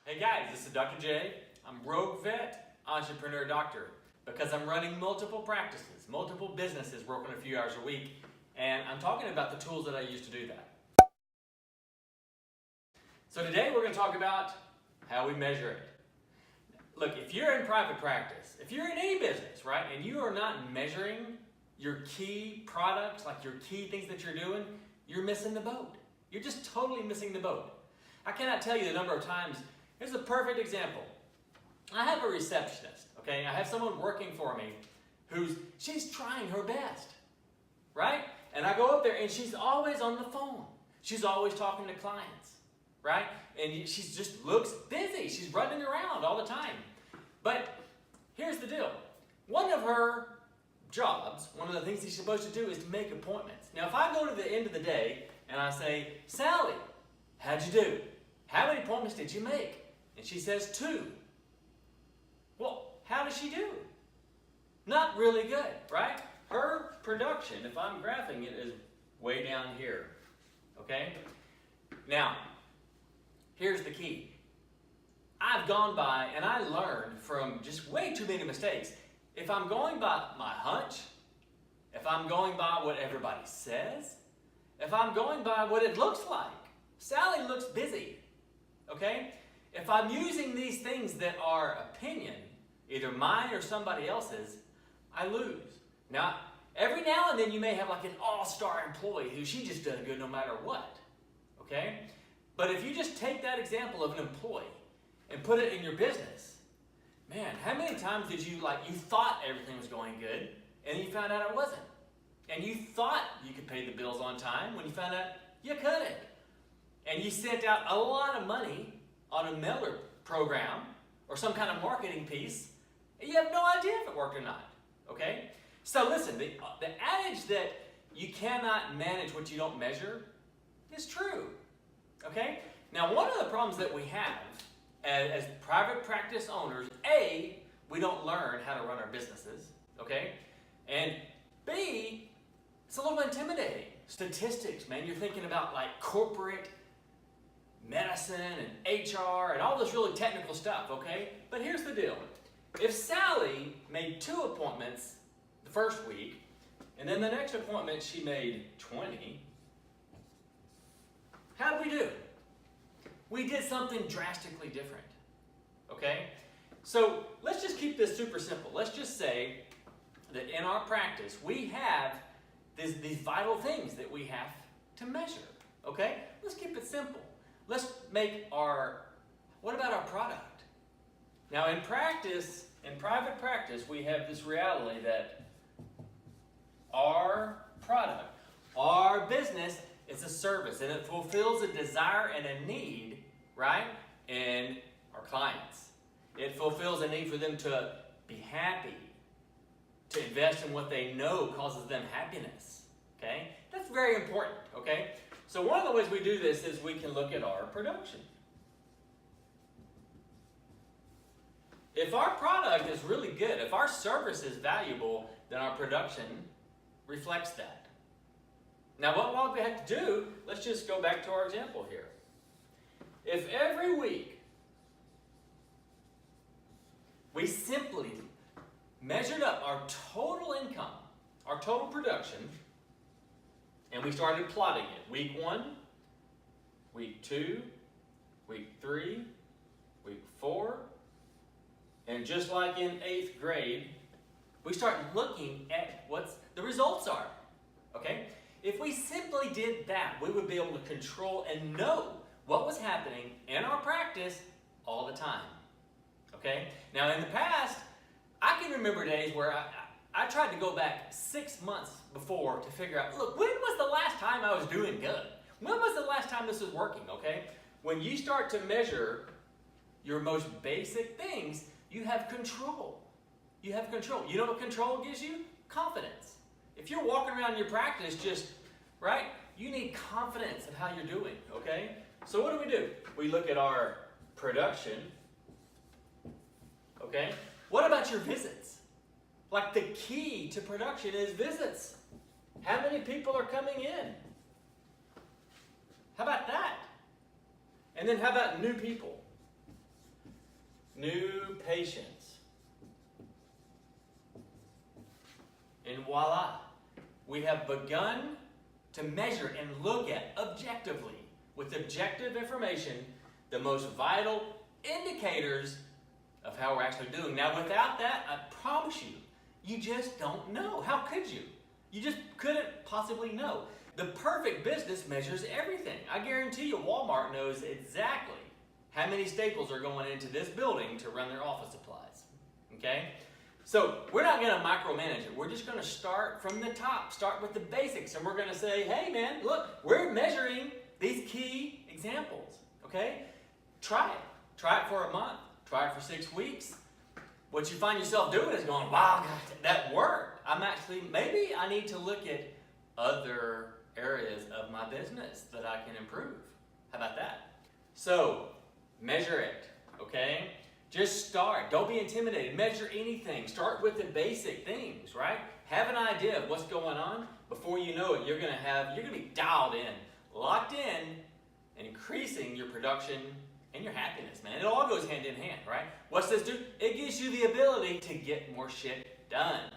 Hey guys, this is Dr. J. I'm Rogue Vet, Entrepreneur Doctor, because I'm running multiple practices, multiple businesses, working a few hours a week, and I'm talking about the tools that I use to do that. So today we're going to talk about how we measure it. Look, if you're in private practice, if you're in any business, right, and you are not measuring your key products, like your key things that you're doing, you're missing the boat. You're just totally missing the boat. I cannot tell you the number of times. Here's a perfect example. I have a receptionist, okay? I have someone working for me she's trying her best, right? And I go up there and she's always on the phone. She's always talking to clients, right? And she just looks busy. She's running around all the time. But here's the deal. One of her jobs, one of the things she's supposed to do is to make appointments. Now, if I go to the end of the day and I say, Sally, how'd you do? How many appointments did you make? And she says 2. Well, how does she do? Not really good, right? Her production, if I'm graphing it, is way down here, okay? Now, here's the key. I've gone by and I learned from just way too many mistakes. If I'm going by my hunch, if I'm going by what everybody says, if I'm going by what it looks like, Sally looks busy, okay? If I'm using these things that are opinion, either mine or somebody else's, I lose. Now, every now and then you may have like an all-star employee who she just does good no matter what, okay? But if you just take that example of an employee and put it in your business, man, how many times did you thought everything was going good and you found out it wasn't? And you thought you could pay the bills on time when you found out you couldn't. And you sent out a lot of money on a mailer program or some kind of marketing piece, and you have no idea if it worked or not, okay? So listen, the adage that you cannot manage what you don't measure is true, okay? Now, one of the problems that we have as private practice owners, A, we don't learn how to run our businesses, okay? And B, it's a little intimidating. Statistics, man, you're thinking about like corporate medicine and HR and all this really technical stuff, okay? But here's the deal. If Sally made 2 appointments the first week, and then the next appointment she made 20, how did we do? We did something drastically different, okay? So let's just keep this super simple. Let's just say that in our practice, we have these vital things that we have to measure, okay? Let's keep it simple. Let's make what about our product? Now in practice, in private practice, we have this reality that our product, our business is a service and it fulfills a desire and a need, right, in our clients. It fulfills a need for them to be happy, to invest in what they know causes them happiness, okay? That's very important, okay? So one of the ways we do this is we can look at our production. If our product is really good, if our service is valuable, then our production reflects that. Now what we have to do, let's just go back to our example here. If every week we simply measured up our total income, our total production, and we started plotting it. Week 1, week 2, week 3, week 4, and just like in 8th grade, we start looking at what the results are, okay? If we simply did that, we would be able to control and know what was happening in our practice all the time, okay? Now in the past, I can remember days where I tried to go back 6 months before to figure out, look, when was the last time I was doing good? When was the last time this was working, okay? When you start to measure your most basic things, you have control. You have control. You know what control gives you? Confidence. If you're walking around your practice just, right, you need confidence in how you're doing, okay? So what do? We look at our production, okay? What about your visits? Like the key to production is visits. How many people are coming in? How about that? And then how about new people? new patients. And voila, we have begun to measure and look at objectively, with objective information, the most vital indicators of how we're actually doing. Now, without that, I promise you, you just don't know. How could you? You just couldn't possibly know. The perfect business measures everything. I guarantee you Walmart knows exactly how many staples are going into this building to run their office supplies. Okay? So we're not going to micromanage it. We're just going to start from the top, start with the basics, and we're going to say, hey man, look, we're measuring these key examples. Okay? Try it. Try it for a month. Try it for 6 weeks. What you find yourself doing is going, wow, God, that worked. Maybe I need to look at other areas of my business that I can improve. How about that? So, measure it, okay? Just start. Don't be intimidated. Measure anything. Start with the basic things, right? Have an idea of what's going on. Before you know it, you're going to be dialed in, locked in, and increasing your production and your happiness, man. It all goes hand in hand, right? What's this do? It gives you the ability to get more shit done.